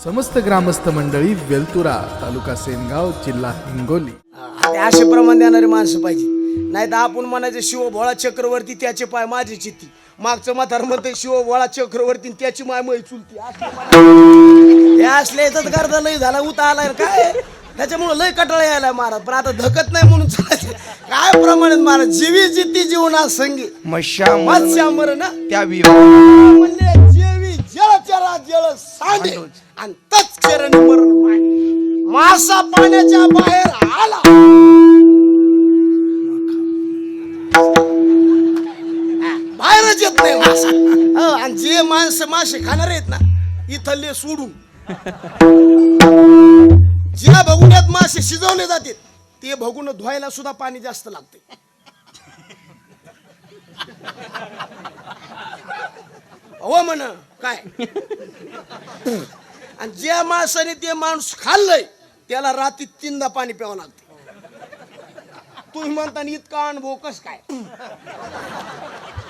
समस्त ग्रामस्थ मंडळी वेलतुरा तालुका सेनगाव जिल्हा हिंगोली. असे प्रमाण देणारे माणसं पाहिजे. नाही तर आपण म्हणायचं शिव भोळा चक्रवर्ती त्याचे पाय माझी चित्ती. मागचं म्हातार म्हणते शिव भोळा चक्रवर्ती त्याची माय मै चुलती. हे असले तर गर्दा लय झाला उता आलाय काय त्याच्यामुळे लय कटाळा यायला महाराज. पण आता धकत नाही म्हणून चालायचं काय प्रमाणात महाराज. जीवी जित्ती जीवना संगी मत्स्यामर ना त्या म्हणले जेवी जळ चरा जळ सांगे आणि तच चरण मरण मासा पाण्याच्या बाहेर आला. बाहेरच येत नाही मासा. आणि जे माणसं मासे खाणार आहेत ना इथले सोडून ज्या भगुण्यात मासे शिजवले जाते ते भगुन धुवायला सुद्धा पाणी जास्त लागते. हो म्हण काय. आणि ज्या माणसाने ते माणूस खाल्लंय त्याला रात्री 3दा पाणी प्यावं लागते. तुम्ही म्हणता इतका अनुभव कस काय.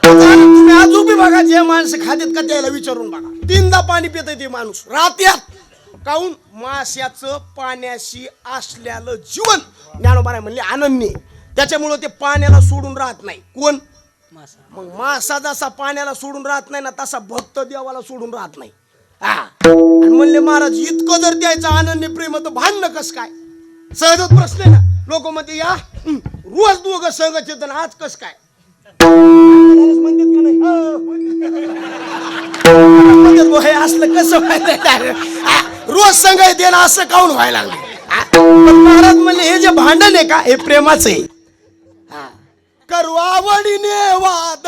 तुम्ही आज उभी बघा जे माणसं खातेत का त्याला विचारून बघा 3दा पाणी पितय ते माणूस रात्यात. काऊन माश्याचं पाण्याशी असलेलं जीवन ज्ञानोबा म्हणले अनन्य. त्याच्यामुळं ते पाण्याला सोडून राहत नाही. कोण मग मासा जसा पाण्याला सोडून राहत नाही ना तसा भक्त देवाला सोडून राहत नाही. आणि म्हणले महाराज इतकं जर द्यायचं अनन्य प्रेम तर भांडणं कस काय. सहजच प्रश्न आहे ना. लोक म्हणते या रोज दोघं संघ चेतन आज कस काय हे असलं कसं व्हायला. रोज संघ देणं असं काऊन व्हायला लागले. महाराज म्हणले हे जे भांडण आहे का हे प्रेमाचं आहे. करू आवडीने वाद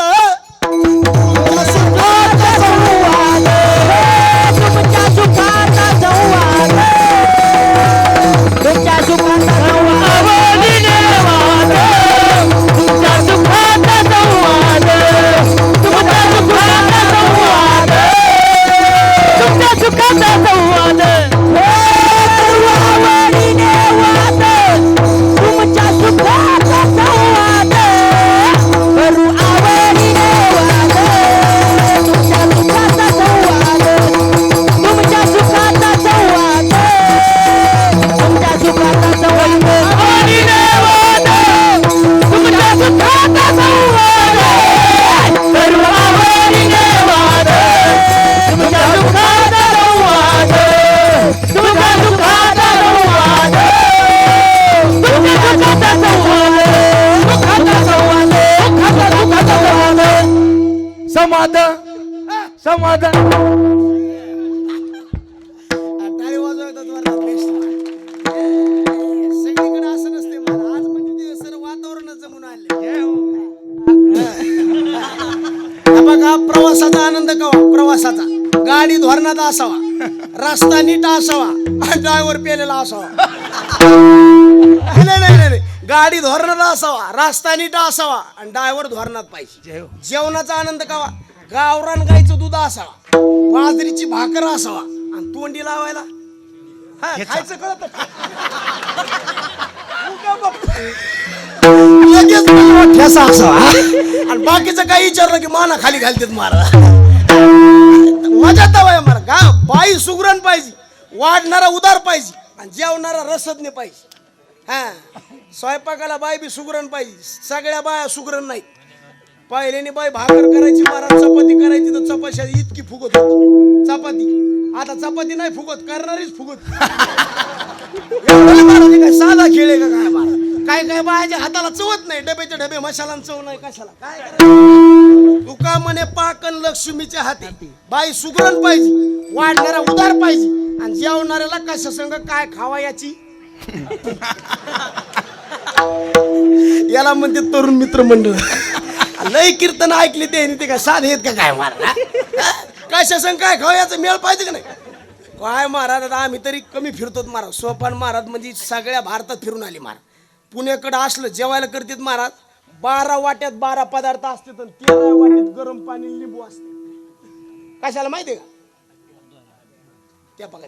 समाधान टाळी वाजवतात. सगळीकडे असं नसते मला. आज म्हणजे ते सर्व वातावरणच जमून आले. बघा प्रवासाचा आनंद कवा प्रवासाचा गाडी धोरणात असावा रस्ता नीट असावा ड्रायव्हर पेलेला असावा. नाही गाडी धोरणात असावा रस्ता नीट असावा आणि ड्रायव्हर धोरणात पाहिजे. जेवणाचा आनंद कवा गावरान गाईचं दूध असावा बाजरीची भाकर असावा आणि तोंडी लावायला खायचं कळत ठेसा असावा. आणि बाकीचं काही विचारलं की माना खाली घालतात मारा. मजा तवा मारा. गा बाई सुगरण पाहिजे वाढणारा उदार पाहिजे आणि जेवणारा रसज्ञ पाहिजे. स्वयंपाकाला बाई बी सुगरण पाहिजे. सगळ्या बाया सुगरण नाहीत. पहिल्याने बाई भाकर करायची महाराज चपाती करायची तर चपाशा इतकी फुगत होती चपाती. आता चपाती नाही फुगत करणारीच फुगत. काय साधा खेळ आहे का काय महाराज. काय काय बायाच्या हाताला चवत नाही. डब्याचे डबे मसाला चव नाही कशाला काय. तुका म्हणे पाकन लक्ष्मीच्या हाती. बाई सुगरण पाहिजे वाढणारा उदार पाहिजे आणि जेवणाऱ्याला कशा संग काय खावा याची याला म्हणते तरुण मित्र मंडळ. लय कीर्तन ऐकली ते काय साधे आहेत का काय महाराज. कशा संग काय खावयाचं मेळ पाहिजे का नाही काय महाराज. आता आम्ही तरी कमी फिरतो महाराज. सोपान महाराज म्हणजे सगळ्या भारतात फिरून आली महाराज. पुण्याकडे असलं जेवायला करतात महाराज 12 वाट्यात 12 पदार्थ असते तर 13 वाट्यात गरम पाणी लिंबू असते. कशाला माहितीये का त्या बघा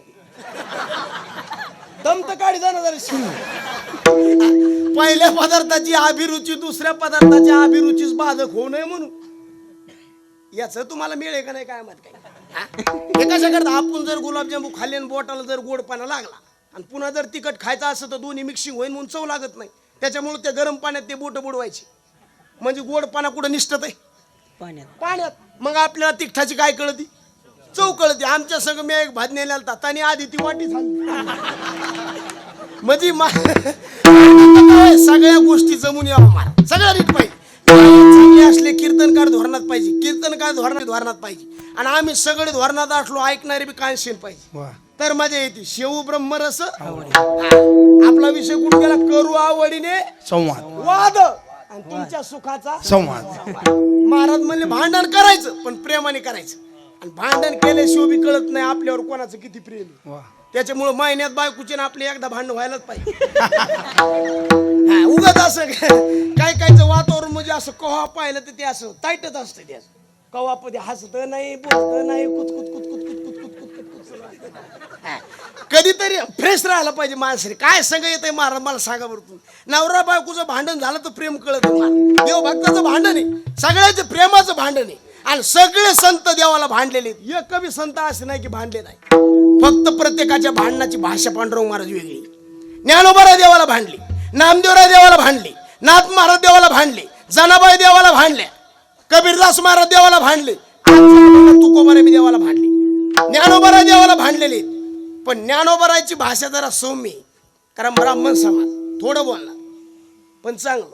दम तर काढी जाणार. पहिल्या पदार्थाची अभिरुची दुसऱ्या पदार्थाची अभिरुचीच बाधक होऊ नये म्हणून याच तुम्हाला मिळेल का नाही काय माहित. काय हे कशा करता आपण जर गुलाबजामू खाल्ले आणि बोटाला जर गोडपाना लागला आणि पुन्हा जर तिखट खायचं असं तर दोन्ही मिक्सिंग होईल म्हणून चव लागत नाही. त्याच्यामुळे त्या गरम पाण्यात ते बोट बुडवायचे म्हणजे गोडपाना कुठं निष्ठत आहे पाण्यात. मग आपल्याला तिखटाची काय कळती चव कळते. आमच्या संग मी एक भात नेला होता त्याने आधी ती वाटी झाली म्हणजे सगळ्या गोष्टी जमून यावं मला सगळ्या रीत पाहिजे. चांगले असले कीर्तनकार धोरणात पाहिजे, कीर्तनकार धोरणात पाहिजे आणि आम्ही सगळे धोरणात असलो ऐकणारे बी कानशील पाहिजे तर मजा येते. शेऊ ब्रह्मरस आपला विषय कुठे गेला करू आवडीने संवाद वाद आणि तुमच्या सुखाचा संवाद. महाराज म्हणले भांडण करायचं पण प्रेमाने करायचं आणि भांडण केल्याशिवाय बी कळत नाही आपल्यावर कोणाचं किती प्रेम आहे. त्याच्यामुळे महिन्यात बायकोचे आपले एकदा भांडण व्हायलाच पाहिजे. उगाच असं काय कायचं वातावरण म्हणजे असं कव्हा पाहिलं तर ते असं टाईटच असतं. ते असं कव्हा पदी हसत नाही बोलत नाही कुचकुत कुचकुत कुचकुत कुचकुत कुचकुत कधीतरी फ्रेश राहायला पाहिजे माणसाने. काय संग येत आहे महाराज मला सांगा बरं तुम्ही. नवरा बायकोचं भांडण झालं तर प्रेम कळत नाही. देव भक्ताचं भांडण आहे सगळ्याचं प्रेमाचं भांडण आहे आणि सगळे संत देवाला भांडलेले आहेत. एक कवी संत असे नाही की भांडले नाही. फक्त प्रत्येकाच्या भांडणाची भाषा पांडुरंग महाराज वेगळी. ज्ञानोबाराय देवाला भांडली, नामदेवराय देवाला भांडले, नाथ महाराज देवाला भांडले, जनाबाई देवाला भांडल्या, कबीरदास महाराज देवाला भांडले, तुकोबाराय बी देवाला भांडले, ज्ञानोबाराय देवाला भांडलेले. पण ज्ञानोबारायची भाषा जरा सौम्य कारण ब्राह्मण समाज थोडं बोलणार पण चांगलं.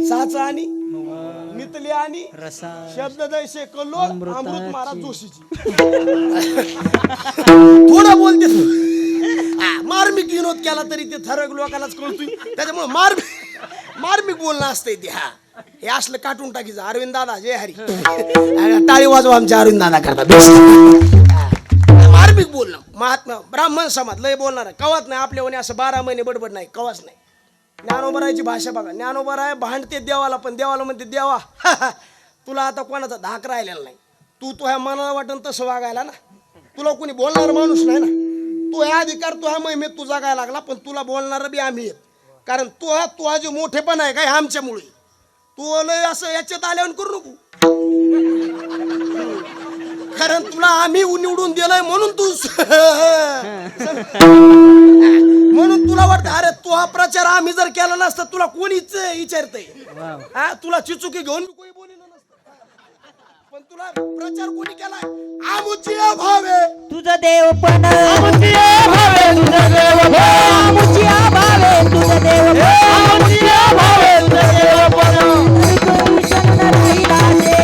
साचा आणि मितले आणि शब्द दैसे कल्लोळ अमृत महाराज जोशीची थोडं बोलते. मार्मिक विनोद केला तरी ते ठराविक लोकांनाच कळतोय. त्याच्यामुळे मार्मिक बोलणं असतंय ते. हे असलं काटून टाकीचं. अरविंद दादा जय हरी टाळी वाजवा आमच्या अरविंद दादा करता. मार्मिक बोलणं महात्मा ब्राह्मण समाज लय बोलणार कवाच नाही. आपल्या असं 12 महिने बडबड नाही कवाच नाही. ज्ञानोबारायची भाषा बघा. ज्ञानोबाराय भांडते देवाला पण देवाला म्हणते देवा तुला आता कोणाचा धाक राहिलेला नाही. तू ह्या मनाला वाटण तसं वागायला ना. तुला कोणी बोलणार माणूस नाही ना. तू ह्या अधिकार तू ह्या महिमेत तू जगायला लागला पण तुला बोलणार बी आम्ही आहेत. कारण तू हा जो मोठेपणा आहे काय आमच्यामुळे. तू लय असं याच्यात आल्यावर करू नको कारण तुला आम्ही निवडून दिलंय म्हणून तू म्हणून तुला वाटतं अरे तू हा प्रचार आम्ही जर केला नसता तुला कोणीच विचारतंय. तुला चिचुकी घेऊन कोणी बोललं नसतं पण तुला प्रचार कोणी केलाय. आमुची भावे तुझं देवपण आमुची भावे तुझं देवपण आमुची भावे तुझं देवपण आमुची भावे तुझं देवपण विषम राहिला दे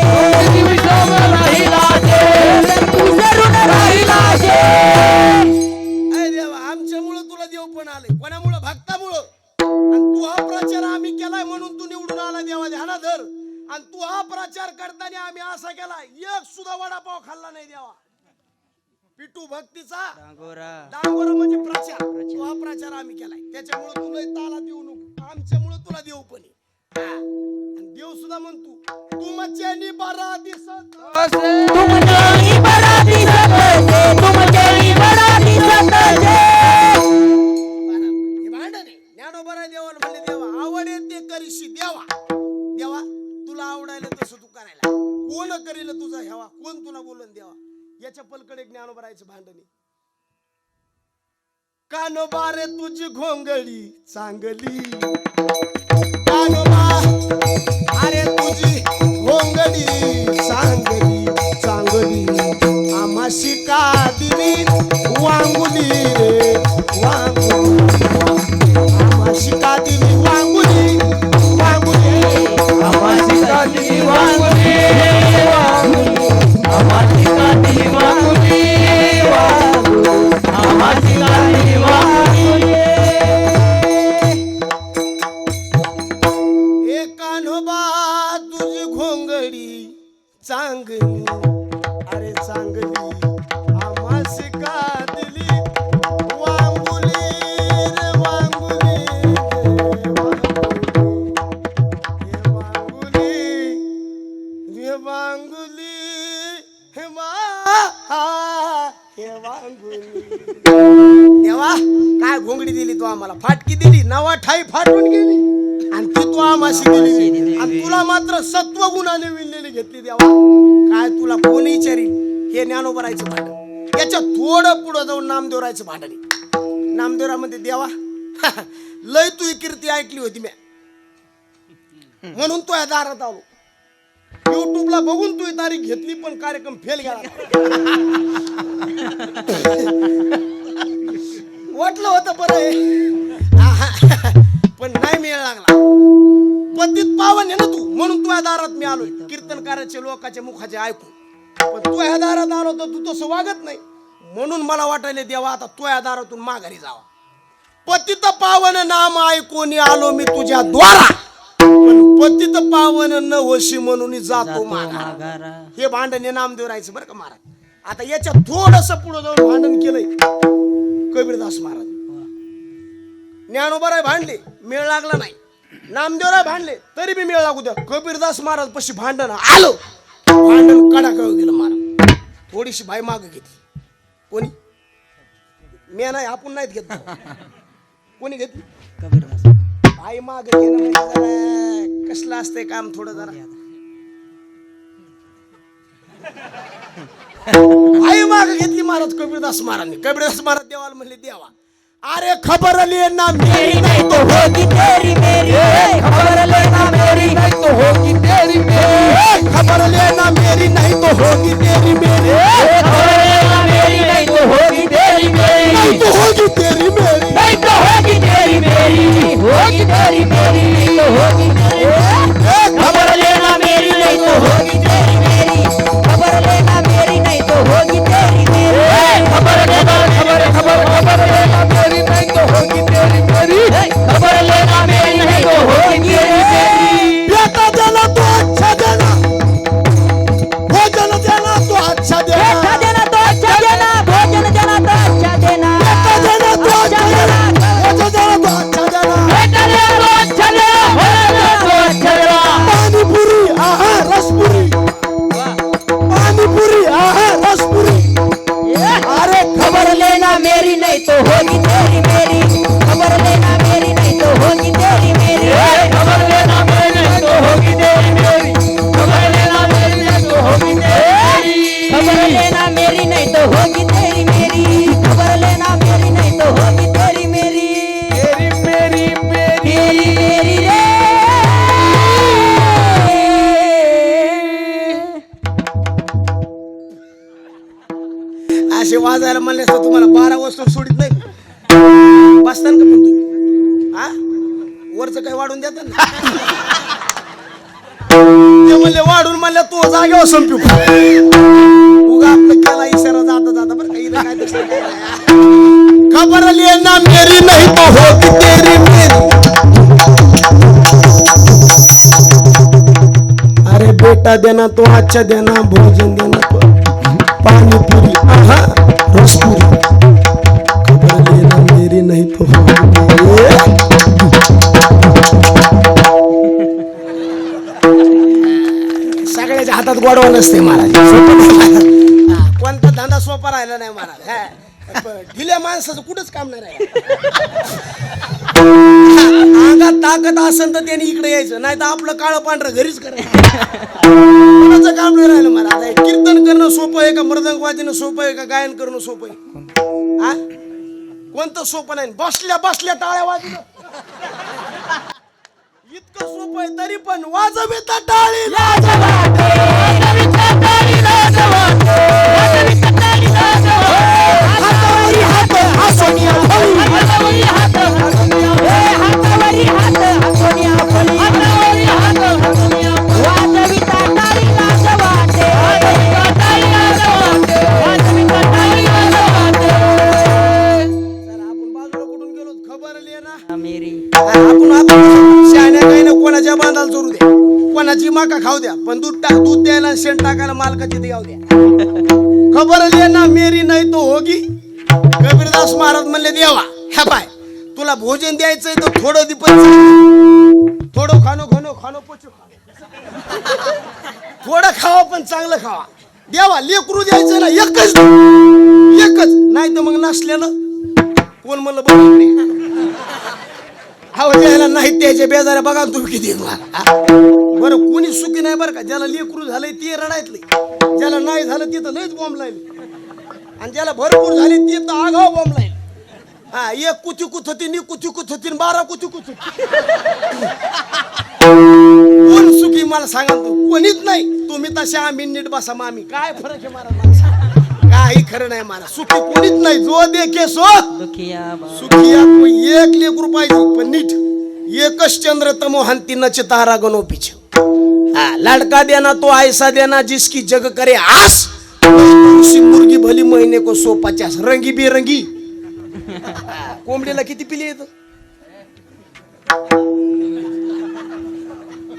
विषम राहिला दे तुझं ऋण राहिला दे. अरे देवा आमच्यामुळं तुला देवपण आलंय. कोणामुळं भक्तामुळं. आणि तू हा प्रचार आम्ही केलाय म्हणून तू निवडून आला देवा ध्याना धर. आणि तू हा प्रचार करताना आम्ही असा केला एक सुद्धा वडापाव खाल्ला नाही देवा. पिटू भक्तीचा डांगोरा म्हणजे प्रचार. तू हा प्रचार आम्ही केलाय त्याच्यामुळे तुला ताला देऊ नको. आमच्यामुळे तुला देऊ पण देव सुद्धा म्हणतो तुमच्यानी बरा दिसत तुमच्यानी बरा दिसत तुमच्यानी बरा दिसत हे भांडण आहे. ज्ञानोबाराय देवाला म्हणले देवा आवडे ते करीशी देवा. देवा तुला आवडायला तसं तू करायला कोण करील तुझा हेवा कोण तुला बोलून देवा. याच्या पलकडे ज्ञानोबारायचं भांडण आहे. कानोबारे तुझी घोंगडी चांगली कानोबा अरे तुझी घोंगडी चांगली चांगली आमाशी का दिली वांगुली रे वांगुली आमाशी का दिली वांगुली वांगुली आमाशी का दिली वांगुली वांगुली आमाशी का दिली वांगुली वांगुली आमाशी का दिली वांगुली. कान्होबा तुझी घोंगडी चांगली अरे चांगली आम्हास का दिली वांगुली रे वांगुली वांगुली रे वांगुली हे वांगुली. देवा काय घोंगडी दिली तू आम्हाला फाटकी दिली नवा ठाई फाटून गेली. आणि ती तू आमाशी दिली आणि तुला मात्र सत्व गुणाने विणलेली घेतली देवा. काय तुला कोणी विचारील हे ज्ञानोबरायचं भांडण, याच्या थोडं पुढं जाऊन नामदेवरायचं भांडण. नामदेवरामध्ये देवा लय तू ही कीर्ती ऐकली होती मी, म्हणून तो या दारात आलो. युट्यूबला बघून तू ही तारीख घेतली पण कार्यक्रम फेल गेला. वाटलं होतं बरं पण नाही मिळ लागला. पतित पावन आहे ना तू, म्हणून तू या दारात मी आलोय कीर्तनकाराचे लोकांच्या मुखाचे ऐकून. पण तू या दारात आलो तर तू तसं वागत नाही, म्हणून मला वाटायले देवा आता तू या दारातून माघारी जावा. पतित पावन नाम ऐकून आलो मी तुझ्या द्वारा, पण पतित पावन न होशी म्हणून जातो माघारा. हे भांडण नामदेव राहायचं बरं का महाराज. आता याच्या थोडस पुढे जाऊन भांडण केलंय कबीरदास महाराज. ज्ञानोबराय भांडले, मेळ लागला नाही. नामदेवराय भांडले तरी बी मेळ लागू द्या. कबीरदास महाराज पशी भांडण आलो, भांडण कडाकळ गेलं महाराज. थोडीशी बाई माग घेतली. कोणी मी नाही, आपण नाहीत घेत. कोणी घेतली? बाई माग घेणं म्हणजे जरा कसलं असतंय काम थोडं जरा. आई माग घेतली महाराज कबीरदास महाराजांनी. कबीरदास महाराज देवाला म्हणले देवा अरे खबर लेना मेरी नहीं तो होगी तेरी मेरी, खबर लेना मेरी नहीं तो होगी तेरी मेरी, खबर लेना मेरी नहीं तो होगी तेरी मेरी, खबर लेना मेरी नहीं तो होगी तेरी मेरी, नहीं तो होगी तेरी मेरी, नहीं तो होगी तेरी मेरी, होगी तेरी मेरी नहीं तो होगी तेरी, खबर लेना मेरी नहीं तो होगी तेरी मेरी, खबर लेना मेरी नहीं तो होगी तेरी मेरी, खबर लेना खबर खबर खबर लेना मेरी नहीं तो होगी तेरी मेरी, खबर लेना मेरी नहीं तो होगी तेरी मेरी. बेटा देना तो अच्छा देना, भोजन देना तो अच्छा देना, बेटा देना तो अच्छा देना, भोजन देना तो अच्छा देना, बेटा देना तो अच्छा देना, भोजन देना तो अच्छा देना, बेटा देना तो अच्छा देना, भोजन देना तो अच्छा देना. पानी पुरी आहा रसपुरी, पानी पुरी आहा रसपुरी. अरे खबर लेना मेरी नहीं तो होगी तेरी मेरी, खबर लेना मेरी नहीं तो होगी तेरी मेरी, खबर लेना मेरी नहीं तो होगी तेरी मेरी, खबर लेना मेरी नहीं तो होगी तेरी, खबर लेना मेरी नहीं तो होगी तेरी मेरी, खबर लेना मेरी नहीं तो होगी तेरी मेरी, तेरी मेरी मेरी मेरी रे. असे वाजायला म्हणले तर तुम्हाला 12 वाजता सोडित नाही. बसतान का पण तुम्ही हा वरच काही वाढून देतात ना. ते म्हणले वाढून म्हणले तो जागेवर संपू उगा आपलं केला इशारा जाता जाता बरं काही काय तसं खबर लेना मेरी नहीं तो होगी तेरी मेरी. अरे बेटा देना तो अच्छा देना, भोजन देना तो पानी पूरी आहा रसपुरी, खबर लेना मेरी नहीं तो सगळ्याच्या हातात गोडवा नसते महाराज. कोणता धंदा सोपा राहिला नाही महाराज. ढिल्या माणसाचं कुठंच काम नाही राहिलं. अंगात ताकद असेल तर त्यांनी इकडे यायचं, नाही तर आपलं काळं पांढरं घरीच करायचं. कोणाचं काम नाही राहिलं महाराज. कीर्तन करणं सोपं आहे का, मृदंग वाजणं सोपं आहे का, गायन करणं सोपं आहे? हा कोणतं सोपं नाही. बसल्या बसल्या टाळ्या वाजणं इतकं सोपं आहे, तरी पण वाजविता टाळी लाज वाटे, वाजविता टाळी लाज वाटे, वाजविता टाळी लाज वाटे. हातावरी हात हसोनिया फळी, हातावरी हात हसोनिया फळी, हातावरी हात हसोनिया फळी, हातावरी हात हसोनिया फळी. वाजविता टाळी लाज वाटे, वाजविता टाळी लाज वाटे, वाजविता टाळी लाज वाटे. चला आपण बाजूला कुठून गेलो खबर लेना मेरी. आपण शहाण्या काही ना कोणाच्या बांधाला चोरू द्या, कोणाची माका खाऊ द्या, पण दूध द्यायला शेण टाकायला मालकाची द्याव द्या. खबर लेना मेरी नाही तो होगी. कबीरदास महाराज म्हणले देवा ह्या बाय तुला भोजन द्यायचंय तर थोडं दीपन, थोडं खानो खानो खानो पचो थोडं खावा पण चांगलं खावा. देवा लेकरू द्यायचं ना एकच एकच, नाही तर मग नसलेलं कोण म्हणलं बघ हा द्यायला नाही त्याच्या बेजाऱ्या बघा तुम्ही किती बरं कोणी सुखी नाही बरं का. ज्याला लेकरू झालंय ते रडायतले, ज्याला नाही झालं ते तर लयच बॉम्ब लाईल, आणि ज्याला भरपूर झाली ते तर आगाव बॉम्ब लाईल. हा एक कुथी कुथ होती, नि कुथी कुथ होती, 12 कुथी कुथ होती. कोण सुखी मला सांगा तू? कोणीच नाही. तुम्ही तशा आम्ही नीट बसा मामी, काय फरक आहे मला? काही खरं नाही मला. सुखी कोणीच नाही. जो देखे सो दुखिया बाबा सुखिया. एक लेकरू पाहिजे पण नीट. एकच चंद्र तमो हंती नच तारा गनो पीछे. लड़का देना तो ऐसा देना जिसकी जग करे आस. उसी मुर्गी भली महीने को 150. रंगी बेरंगी. कोंबडीला किती पिले येत?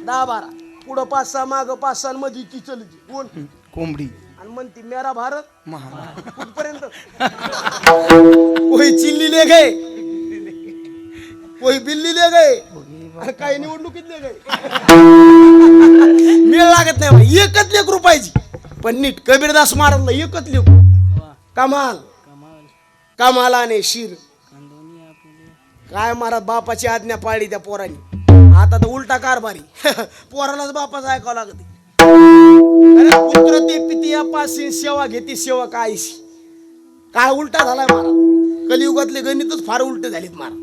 10-12. पुढं 5-6 माग 5-6 मध्ये ती चलती. कोण? कोंबडी. आणि म्हणती मेरा भारत महा. कुठपर्यंत? कोई चिल्ली ले गए, कोई बिल्ली ले गए, आणि काही निवडणुकीत ले गए. मेळ लागत नाही मला. एकच लेकरू पाहिजे पण नीट. कबीरदास महाराजला एकच लेकरू. कमाल कमालाने शिर. काय महाराज बापाची आज्ञा पाळली त्या पोरांनी. आता तर उलटा कारभारी. पोरालाच बापाच ऐकावं लागत. अरे पुत्र ते पितिया पासी सेवा घेते सेवा कायशी. काय उलटा झालाय महाराज. कलियुगातले गणितच फार उलटे झालेत महाराज.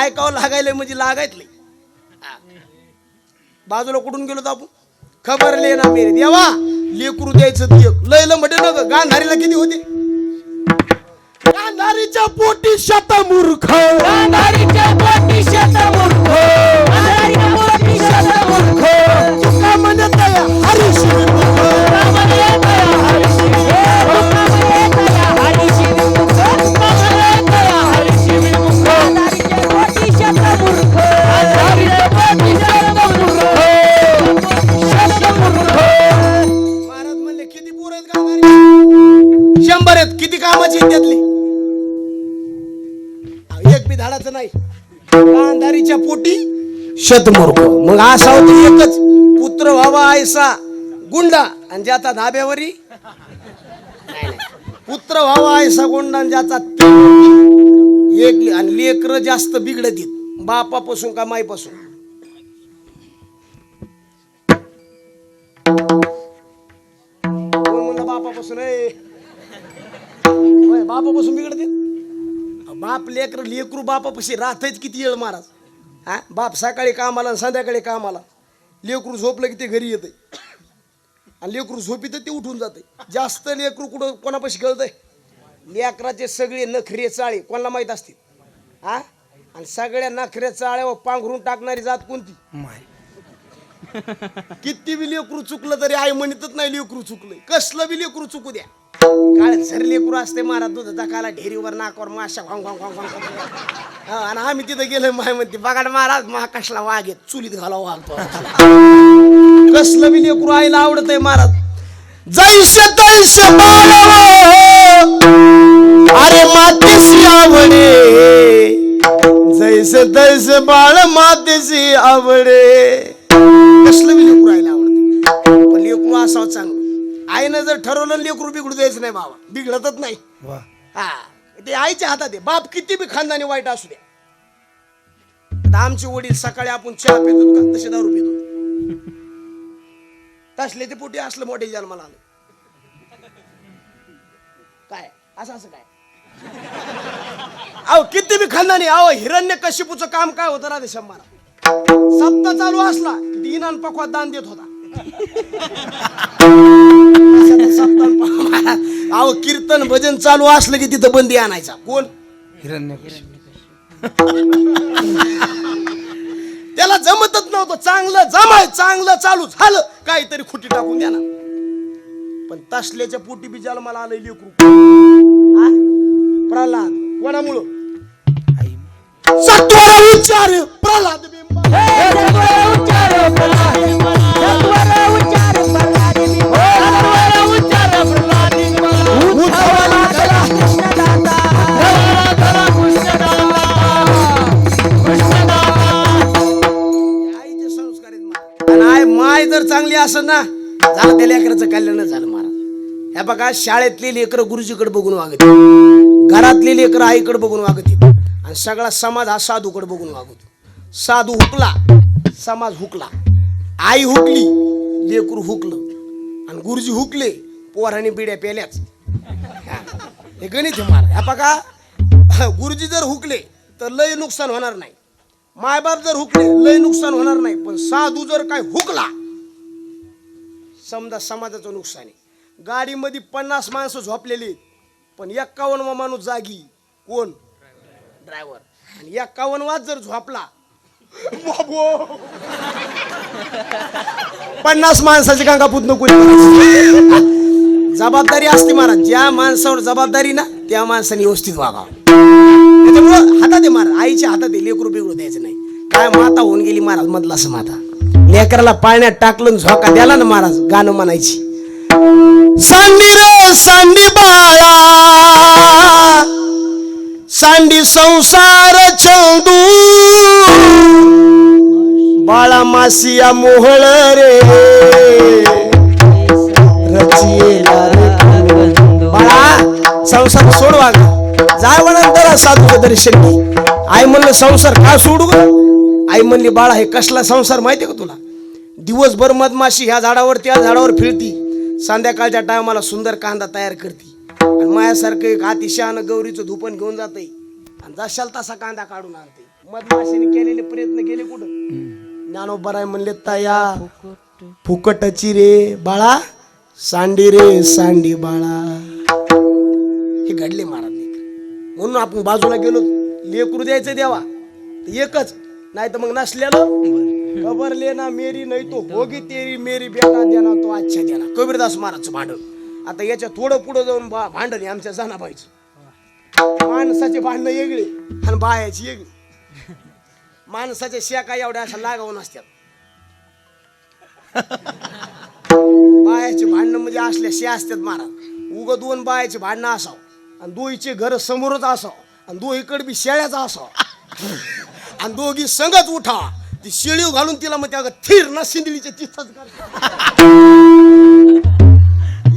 ऐकावं लागायला म्हणजे लागायतले. बाजूला कुठून गेलो तर आपण? खबर ले ना मेरे देवा. लेकरू द्यायचं एक लयलं म्हटे ना. गांधारीला किती होते? गांधारीच्या पोटी शतमूर्ख. गांधारीच्या पोटी शतमूर्ख. गांधारीच्या पोटी शतमूर्ख. तुका म्हणत या हरीश तुका म्हणत या हरीश. तुका म्हणत या हरीश. तुका म्हणत या हरीश. गांधारीच्या पोटी शतमूर्ख. गांधारीच्या पोटी शतमूर्ख. शतमूर्ख. महाराज म्हणले किती पोर आहेत गांधारी? 100 आहेत. किती कामाची आहेत त्यातली? एक बी धाडाचं नाही. गांधारीच्या पोटी शतमूर्ख. मग असा होतो एकच पुत्र व्हावा ऐसा गुंडा, आणि ज्याचा धाब्यावरी पुत्र व्हावा ऐसा गुंडा, आणि ज्याचा एक. आणि लेकर जास्त बिघडत बापापासून का माईपासून. म्हणलं बापापासून बापापासून बिघडते. बाप लेकर लेकरू बापापाशी राहतच किती येळ महाराज. हा बाप सकाळी कामाला आणि संध्याकाळी कामाला. लेकरू झोपलं की ते घरी येते, आणि लेकरू झोपीत ते उठून जाते. जास्त लेकरू कुठं कोणापाशी खेळतंय? लेकराचे सगळे नखरे चाळे कोणाला माहीत असतील. हा आणि सगळ्या नखऱ्या चाळ्यावर पांघरून टाकणारी जात कोणती? माय. किती बी लेकरू चुकलं तरी आई म्हणतच नाही लेकरू चुकलंय. कसलं बी लेकरू चुकू द्या. काळ झर लेकरू असते महाराज. दूध दाखाला ढेरीवर नाकावर माशा घांग घांग घांग घांग. आणि आम्ही तिथं गेलो माय म्हणते बघा महाराज मा कसला वाघ येत चुलीत घाला वाघतो. कसलं बी लेकरू आईला आवडत आहे महाराज. जैसे तैसे बाळावं अरे मातीशी आवडे. जैसे तैसे बाळ मातीशी आवडे. कसलं बी लेकरू आईला आवडते पण लेकरू असावं चांगलं. आईनं जर ठरवलं लेकरू बिघडू द्यायचं नाही बाबा. बिघडतच नाही. हा ते आईच्या हातात आहे. बाप किती बी खानदानी वाईट असू द्या. आता आमचे वडील सकाळी आपण चहा पितो का तसे दारू पितो. तसले ते पोटी असलं मोठे जन्माला आलं. काय असं असं काय? अहो किती बी खानदानी. अहो हिरण्यकशिपूचं काम काय होतं राधे शंभर. सप्ताह चालू असला की इनान पकवात दान देत होता. अहो कीर्तन भजन चालू असलं की तिथं बंदी आणायचा. कोण? हिरण्यकशिपू. त्याला जमतच नव्हतं. चांगलं जमाय चांगलं चालू झालं काहीतरी खुटी टाकून द्या ना. पण तसल्याच्या पोटी बी जन्माला आलं लेकरू. प्रल्हाद कोणामुळं? सत्वर उच्चार प्रल्हाद बिंब. उच्चार प्रल्हाद बिंब. सत्वर उच्चार प्रल्हाद बिंब. सत्वर उच्चार प्रल्हाद बिंब. उद्धवाला कला कृष्णदाता. उद्धवाला कला कृष्णदाता. कृष्णदाता. आईचे संस्कार आहेत महाराज. आणि आई माय जर चांगली असेल ना झालं त्या लेकराचं कल्याण झालं महाराज. हे बघा शाळेतली लेकरं गुरुजीकडे बघून वागत, घरातली लेकरं आईकडे बघून वागत, आणि सगळा समाज हा साधूकडे बघून वागतो. साधू हुकला समाज हुकला, आई हुकली लेकरू हुकलं, आणि गुरुजी हुकले पोरांनी बिड्या पेल्याच. हे गणित आहे मार. ह्या बघा गुरुजी जर हुकले तर लय नुकसान होणार नाही, मायबाप जर हुकले लय नुकसान होणार नाही, पण साधू जर काय हुकला समजा समाजाचं नुकसान आहे. गाडीमध्ये 50 माणसं झोपलेली आहेत, पण 51वा माणूस जागी कोण? ड्रायव्हर. आणि 51वाच जर झोपला बाबो 50 माणसाची गांगापूत नको. जबाबदारी असते महाराज, ज्या माणसावर जबाबदारी ना त्या माणसाने व्यवस्थित वागावं. त्याच्यामुळं हातात आहे महाराज, आईच्या हातात आहे, लेकरू बिगडू द्यायचं नाही. काय माता होऊन गेली महाराज मधला असं माता, लेकराला पाळण्यात टाकलं झोका द्याला ना महाराज, गाणं म्हणायची. सांडी रे सांडी बाळा, सांडी संसार चंदू, बाळा मासिया मोहळ रे रचियेला रे. बाळा संसार सोडवा, जाय म्हणा साधूचं दर्शन घे. आई म्हणलं संसार का सोडू ग? आई म्हणली बाळा हे कसला संसार माहितीये का तुला? दिवसभर मधमाशी ह्या झाडावर त्या झाडावर फिरती, संध्याकाळच्या टायमाला सुंदर कांदा तयार करते, आणि माझ्यासारखं एक अतिशयानं गौरीचं धुपण घेऊन जाते आणि जशाल तसा कांदा काढून आणते. मधमाशीने केलेले प्रयत्न गेले कुठं? ज्ञानोबराय म्हणले ताया फुकटची रे बाळा, सांडी रे सांडी बाळा. हे घडले महाराज लेकर. म्हणून आपण बाजूला गेलो, लेकरू द्यायचं देवा एकच, नाही तर मग नसलेलं खबर लेना मेरी नाही तो होगी तेरी, मेरी बेटा देना तो अच्छा देना. कबीरदास महाराजचं भांडण. आता याच्या थोडं पुढं जाऊन भांडण आहे आमच्या जनाबाईचं. माणसाचे भांडणं वेगळे आणि बायाची वेगळी. माणसाच्या शेका एवढ्या अशा लागावून असतात, बायाचे भांडणं म्हणजे असल्या शे असतात महाराज. उग 2 बायाचे भांडणं असावं आणि दोहीचे घर समोरच असावं आणि दोहीकडे बी शेळ्याचा असावं आणि दोघी संगत उठा, ती शेळीव घालून तिला मग त्या थिर ना सिंदळीचे तिथंच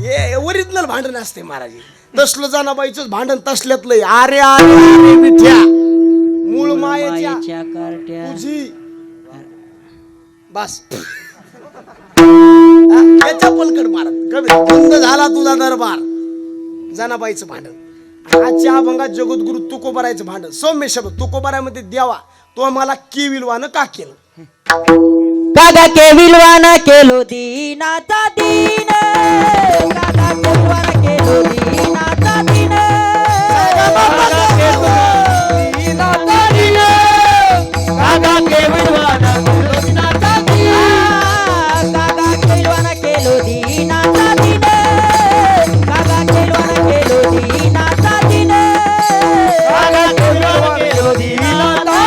हे ओरिजिनल भांडण असते महाराज. तसलं जनाबाईच भांडण तसल्यातलं. अरे अरे अरे मिठ्या मूळ मायेच्या तुझी बस याच्या पलकड महाराज. बंद झाला तुझा दरबार. जनाबाईचं भांडण. आजच्या अभंगात जगद्गुरु तुकोबारायचं भांडण. सौम्य शब्द तुकोबारायमध्ये द्यावा तो मला केविलवानं का केलं? कागा केविलवाना केलो दीनाचा दीन, कागा केविलवाना केलो दीनाचा दीन, कागा केविलवाना केलो दीनाचा दीन, कागा केविलवाना केलो दीनाचा दीन, कागा केविलवाना केलो दीनाचा दीन, कागा केविलवाना केलो दीनाचा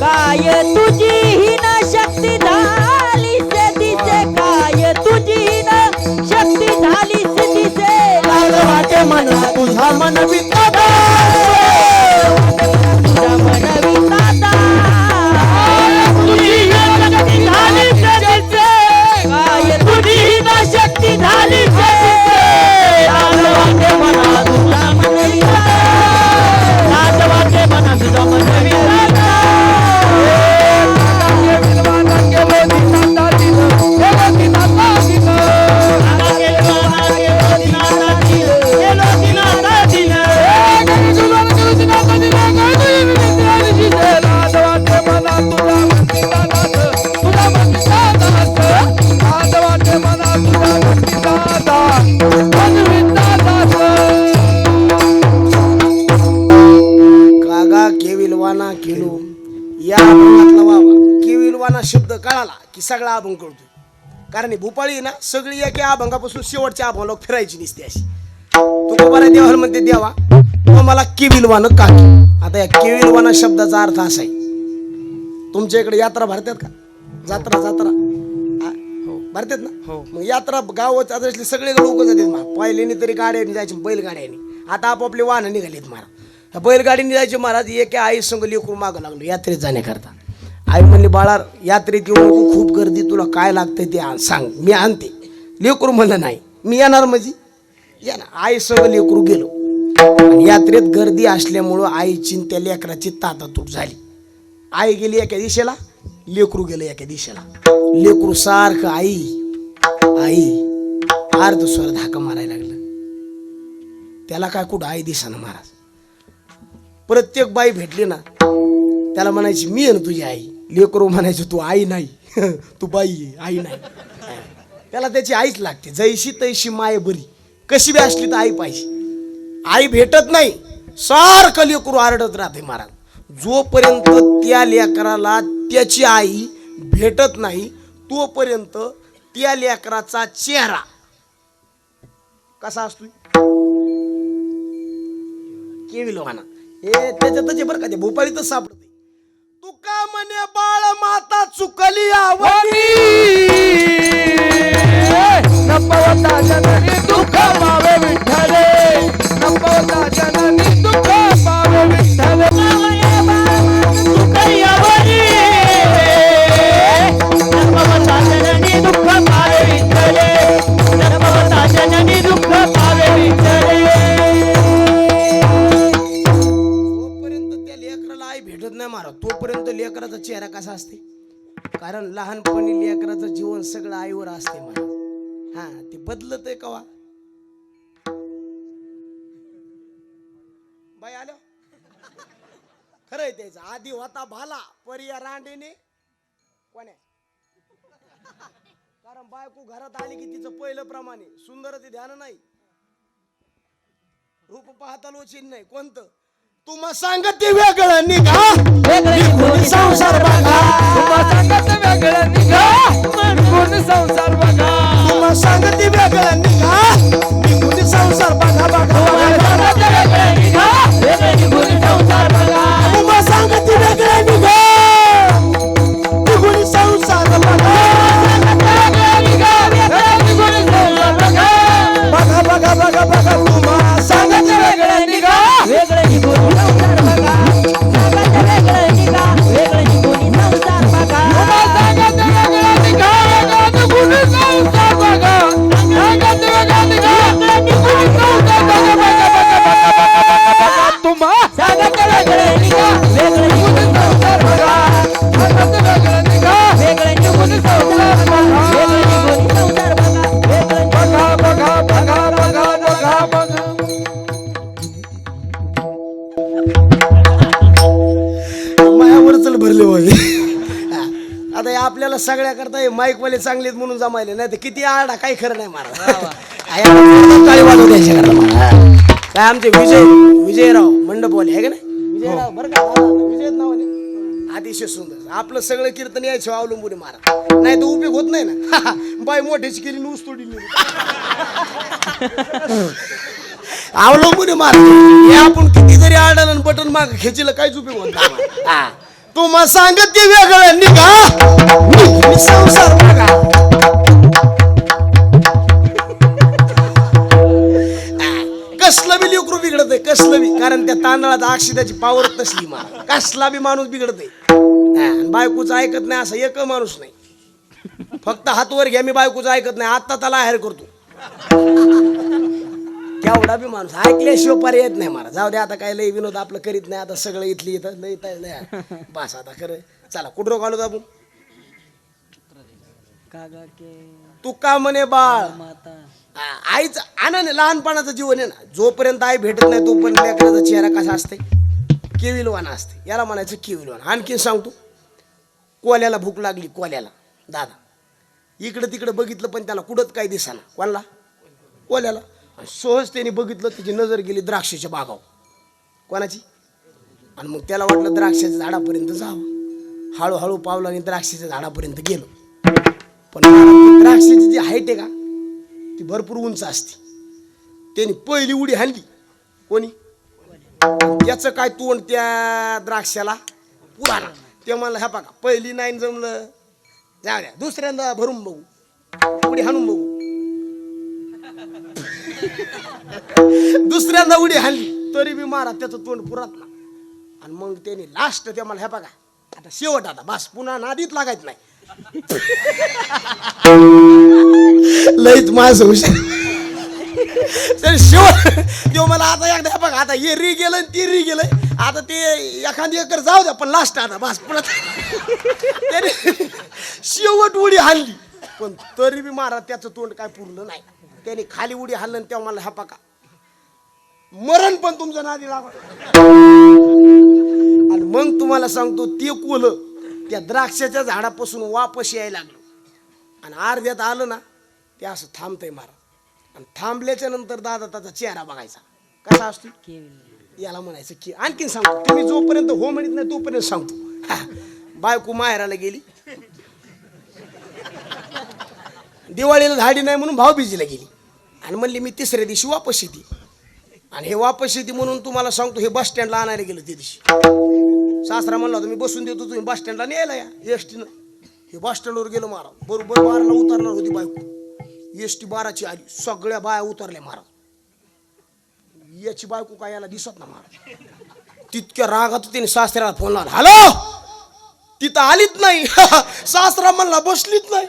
काय तुझी हीन शक्ती झाली से दिसे, काय तुझी हीन शक्ती झाली से दिसे, वाटे मन तुझा मन वितादा, तुझा मन वितादा, तुझी हीन शक्ती झाली से दिसे, काय तुझी हीन शक्ती झाली से दिसे, वाटे मन तुझा मन वितादा, वाटे मन तुझा मन वितादा. केलो या अभंगातला वावा केविलवाना शब्द कळाला की सगळा अभंग कळतो. कारण भूपाळी ना सगळी एका अभंगापासून शेवटच्या अभंगाला फिरायची नसते अशी. तुकोबाराय देवाला म्हणते देवा तो मला केविलवानं का केलं. आता या केविलवाना शब्दाचा अर्थ असा आहे, तुमच्या इकडे यात्रा भरतात का? जत्रा भरतात ना. मग यात्रा गावात असले सगळे लोक जातात. पहिल्याने तरी गाड्याने जायचे, बैलगाड्याने. आता आपापले वाहन निघालेत महाराज. बैलगाडीने जायचे महाराज. एक आई संग लेकरू मागं लागलो यात्रेत जाण्याकरता. आई म्हणली बाळा यात्रेत येऊ नको, खूप गर्दी, तुला काय लागतंय ते सांग मी आणते. लेकरू म्हणलं नाही मी येणार म्हणजे या ना. आई संग लेकरू गेलो. आणि यात्रेत गर्दी असल्यामुळं आईची आणि त्या लेकराची ताटातूट झाली. आई गेली एका दिशेला, लेकरू गेलं एका दिशेला. लेकरू सारखं आई आई अर्ध स्वर धाका मारायला लागलं. त्याला काय कुठं आई दिसाना महाराज. प्रत्येक बाई भेटली ना त्याला म्हणायची मी आहे ना तुझी आई. लेकरू म्हणायची तू आई नाही तू बाई आहे, आई नाही. त्याला त्याची आईच लागते. जैशी तैशी माय बरी, कशी बी असली तर आई पाहिजे. आई भेटत नाही सारखं लेकरू आरडत राहते महाराज. जोपर्यंत त्या लेकराला त्याची आई भेटत नाही तोपर्यंत त्या लेकराचा चेहरा कसा असतो केविलवाना. हे त्याच्यातच बरं का ते भोपाळीतच सापडते. तू का म्हणे बाळ माता चुकली आवडी, नपवता जननी दुःख पावे विठ्ठले, नपवता जननी दुःख पावे विठ्ठले. नर्मवता जननी दुःख पावे विठ्ठले, नर्मवता जननी दुःख पावे विठ्ठले. जोपर्यंत त्या लेकराला आई भेटत नाही महाराज तोपर्यंत लेकराचा चेहरा कसा असते. कारण लहानपणी लेकराचं जीवन सगळं आईवर असते महाराज. हा ते बदलत आहे कवा बाई आलो खरं आहे त्याचं. आधी होता भाला परिया रांडेने कोण्या. कारण बायको घरात आली की तिचं पहिलं प्रमाणे सुंदर ते ध्यान नाही, रूप पाहता लोचिन नाही. कोणतं तुम्हा सांगत ते वेगळं निघा वेगळे संसार बघा. तुम्हा सांगत वेगळं निघा कोण संसार बघा. तुम्हा सांगत ते वेगळं निघा निघून संसार बघा बघा. वेगळे निघून संसार बघा. तुम्हा सांगत ते वेगळं निघा निघून संसार बघा. बघा बघा बघा बघा. तुम्हा सांगत ते वेगळं निघा वेगळे निघून संसार बघा. सांगत वेगळे निघा वेगळे निघून संसार बघा. सांगत वेगळं निघा निघून संसार बघा. सांगत वेगळं निघा निघून संसार बघा. तुम्हा सांगत वेगळे निघा वेगळे निघून संसार बघा. सांगत वेगळं निघा वेगळे निघून संसार बघा. वेगळे निघून संसार बघा. वेगळे बघा बघा बघा बघा बघा बघा. मायावर चल भरले होय. आता हे आपल्याला सगळ्या करता माईक वाले चांगलेत म्हणून जमायले नाही तर किती आरडा काही खरं नाही मारा. टाळी वाजवू द्यायचे करता मला. काय आमचे विजयराव मंडपवाले आहे का नाही विजयराव बरं का विजय नावाने अतिशय सुंदर. आपलं सगळं कीर्तन यायचं अवलंबून मारा नाही तर उपयोग होत नाही ना. बाई मोठ्याची केली ऊस तोडी अवलंबून मारा. हे आपण किती जरी आरडाला बटन माग खेचीला काहीच उपयोग होत नाही. तुम्हा सांगत ते वेगळं निघा संसार बघा. कसलं बी लेकरू बिघडत आहे कसलं बी. कारण त्या तांदळात अक्षिताची पावरच नसली मला कसला बी माणूस बिघडत आहे. बायकोचं ऐकत नाही असं एक माणूस नाही. फक्त हातवर घ्या मी बायकोचं ऐकत नाही आता त्याला आहेर करतो. केवढा बी माणूस ऐकल्याशिवाय पर्याय येत नाही मला. जाऊ दे आता काय लय विनोद आपलं करीत नाही. आता सगळं इथली इथं लय लय बस आता खरं. चला कुठं घालू आपण. तू का म्हणे बाळ आईच आनंद लहानपणाचं जीवन आहे ना. जोपर्यंत आई भेटत नाही तोपर्यंत लेकराचा चेहरा कसा असते केविलवाना असते. याला म्हणायचं केविलवाना. आणखीन सांगतो. कोल्याला भूक लागली कोल्याला दादा इकडं तिकडं बघितलं पण त्याला कुठंच काही दिसाना. कोणाला कोल्याला. सहज त्याने बघितलं त्याची नजर गेली द्राक्षाच्या बागावर. कोणाची. आणि मग त्याला वाटलं द्राक्षाच्या झाडापर्यंत जावं. हळूहळू पावलाने द्राक्षाच्या झाडापर्यंत गेलो. पण द्राक्षाची जी हाईट आहे का ती भरपूर उंच असते. त्यांनी पहिली उडी हाणली. कोणी त्याचं काय तोंड त्या द्राक्षाला पुराणा. ते म्हणलं ह्या बघा पहिली नाही जमलं जाऊ द्या दुसऱ्यांदा भरून बघू उडी हाणून बघू. दुसऱ्यांदा उडी हाणली तरी बी मारा त्याचं तोंड पुरात ना. आणि मग त्याने लास्ट ते मला ह्या बघा आता शेवट आता बस पुन्हा नादीत लागायच नाही. लईच मास हुशार. तर शिव तो मला आता एकदा बघा आता हे री गेलं आणि ते री गेलं आता ते एखादी एकर जाऊ द्या पण लास्ट आता बस पुन्हा त्याने शेवट उडी हाणली पण तरी बी महाराज त्याचं तोंड काय पुरलं नाही त्याने खाली उडी हाणलं आणि तेव्हा मला हा पका मरण पण तुमच्या नादी लावा आणि मग तुम्हाला सांगतो ते कोलं त्या द्राक्षाच्या झाडापासून वापस यायला लागलो आणि अर्ध्यात आलं ना ते असं थांबतंय महाराज आणि थांबल्याच्या नंतर दादा त्याचा चेहरा बघायचा कसा असतो याला म्हणायचं की आणखीन सांगतो तुम्ही जोपर्यंत हो म्हणत नाही तोपर्यंत सांगतो बायको माहेराला गेली दिवाळीला धाडी नाही म्हणून भाऊबीजीला गेली आणि म्हणली मी तिसऱ्या दिवशी वापस येते आणि हे वापस येते म्हणून तुम्हाला सांगतो हे बस स्टँडला आणायला गेलो त्या दिवशी सासरा म्हणला होता मी बसून देतो तुम्ही बस स्टँडला न्यायला या एस टीनं हे बस स्टँडवर गेलो महाराज बरोबर 12ला उतरणार होती बायको एस टी 12ची आली सगळ्या बाया उतरल्या महाराज याची बायको काय याला दिसत ना महाराज तितक्या रागात त्याने सासऱ्याला फोन लावला हॅलो तिथं आलीच नाही सासरा म्हणला बसलीच नाही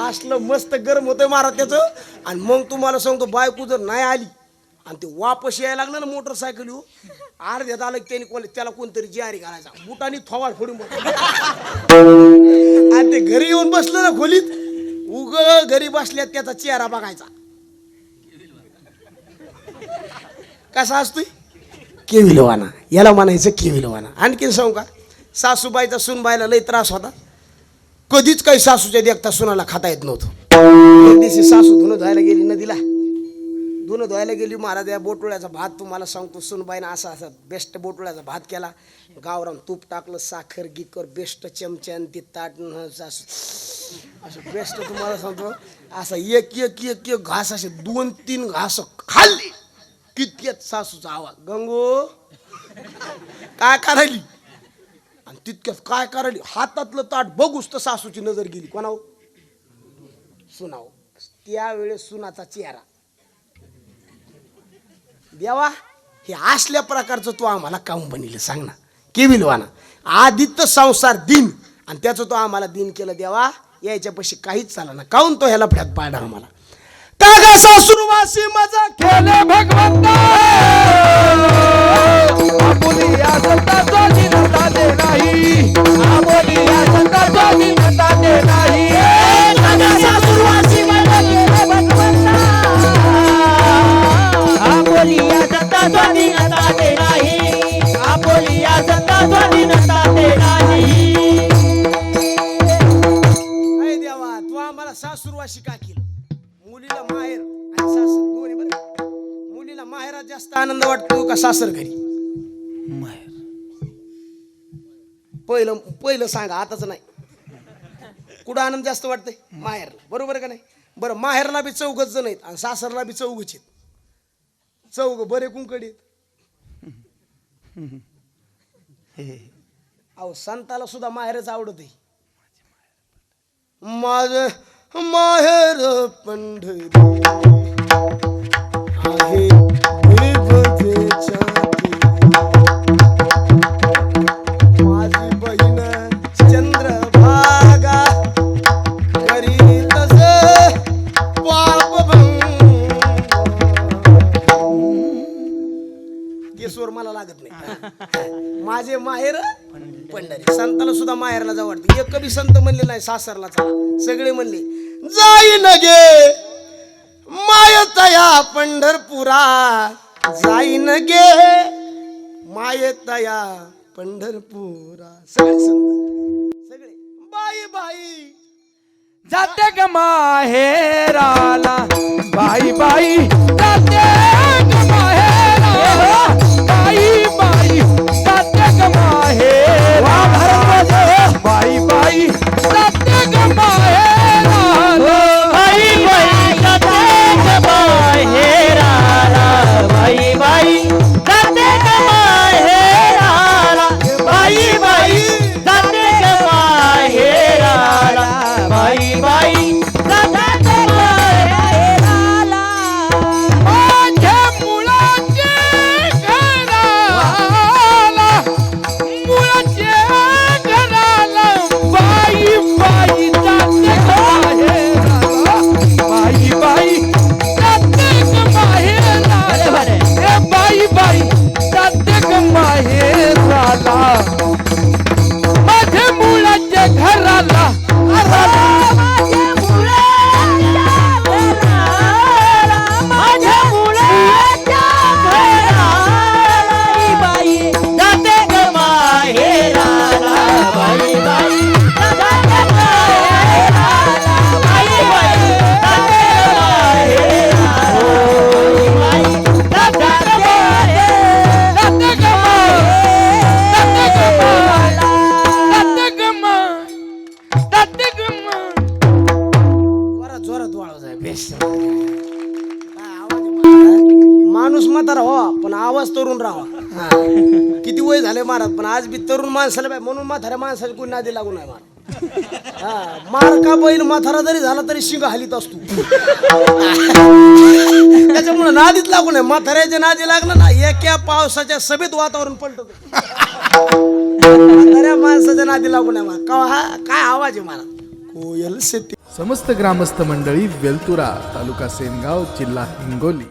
असलं मस्त गरम होतंय महाराज त्याचं आणि मग तुम्हाला सांगतो बायको जर नाही आली आणि ते वापस यायला लागलं ना मोटरसायकल अर्ध्यात आलं की त्याने त्याला कोणतरी जारी घालायचा बुटानी थोवाड फोडून आणि ते घरी येऊन बसलं ना खोलीत उग घरी बसल्यात त्याचा चेहरा बघायचा कसा असतोय केविलवाना याला म्हणायचं केविलवाना आणखीन सांगू का सासूबाईचा सुनबाईला लय त्रास होता कधीच काही सासूच्या देखता सुनाला खाता येत नव्हतं एक दिवशी सासू धुणं धुवायला गेली नदीला धुणं धुवायला गेली महाराज या बोटोळ्याचा भात तुम्हाला सांगतो सुनबाईनं असा असा बेस्ट बोटोळ्याचा भात केला गावरान तूप टाकलं साखर गिकर बेस्ट चमच्यान ती ताट असं बेस्ट तुम्हाला सांगतो असा एक एक एक एक घास असे 2-3 घास खाल्ले कितक्यात सासूचा आवाज गंगो काय करायली आणि तितक्यात काय करायली हातातलं ताट बघूच तर सासूची नजर गेली कोणाव सुनाव त्यावेळेस सुनाचा चेहरा देवा हे असल्या प्रकारचं तो आम्हाला काम बनलं सांग ना केविलवाना आदित्य संसार दिन आणि त्याचं तो आम्हाला दिन केलं देवा यायच्यापाशी काहीच चाला ना काऊन तो ह्याला फड्यात पाडला आम्हाला का सासूरवासी माझा खेळे भगवंता आपुली या संताचा दिनता दे नाही आपुली या संताचा दिनता दे नाही माझा सासूरवासी माझा खेळे भगवंता आपोली या संता स्वाधीनता दे नाही आपोली या संता स्वाधीनता दे नाही अरे देवा तू आम्हाला सासूरवासी का केलं मुलीला माहेर आणि सासर दोन्ही बरं मुलीला माहेरात जास्त आनंद वाटतो का सासर घरी पहिलं सांगा आताच नाही कुठं आनंद जास्त वाटतंय माहेरला बरोबर का नाही बरं माहेरला बी 4 जण आहेत आणि सासरला बी 4 आहेत 4 बरे कुंकडी अहो संताला सुद्धा माहेरच आवडत आहे माझ माहेर पंढरी आहे विभजेच्या माझी बहीण चंद्रभागा करीत जे पापभंग केसवर मला लागत नाही माझे माहेर पंढरी संताला सुद्धा माहेरला जावं वाटतं एक कधी संत म्हणले नाही सासरला चला सगळे म्हणले जाईन गे मायतया पंढरपुरा जाईन गे मायतया पंढरपुरा सगळे संत सगळे बाई बाई जाते ग माहेराला बाई बाई जाते ग माहेराला बाई बाई जाते ग माहेराला बाई बाई जाते ग माहेराला बाई बाई जाते ग माहेराला बाई बाई जाते ग माहेराला बाई बाई जाते ग माहेराला बाई बाई जाते ग माहेराला माझ्या मुलाचे घराला मुलाचे घराला बाई बाई जाते बेस्ट काय आवाज आहे महाराज? माणूस म्हातारा व्हा पण आवाज तरुण राहा. हा. किती वय झाले महाराज पण आज बी तरुण माणसाला बाय म्हणून म्हाताऱ्या माणसाला कोणी नादी लागू नाही महाराज. हा मार का बैल म्हातारा जरी झाला तरी शिंग हालीत असतो. त्याच्यामुळे नादीत लागू नये. म्हाताऱ्याच्या नादी लागलं ना एका पावसाच्या सभेत वातावरण पलटत. म्हाताऱ्या माणसाच्या नादी लागू नये मला काय आवाज आहे मला कोयल शेती. समस्त ग्रामस्थ मंडळी वेलतुरा तालुका सेनगाव जिल्हा हिंगोली.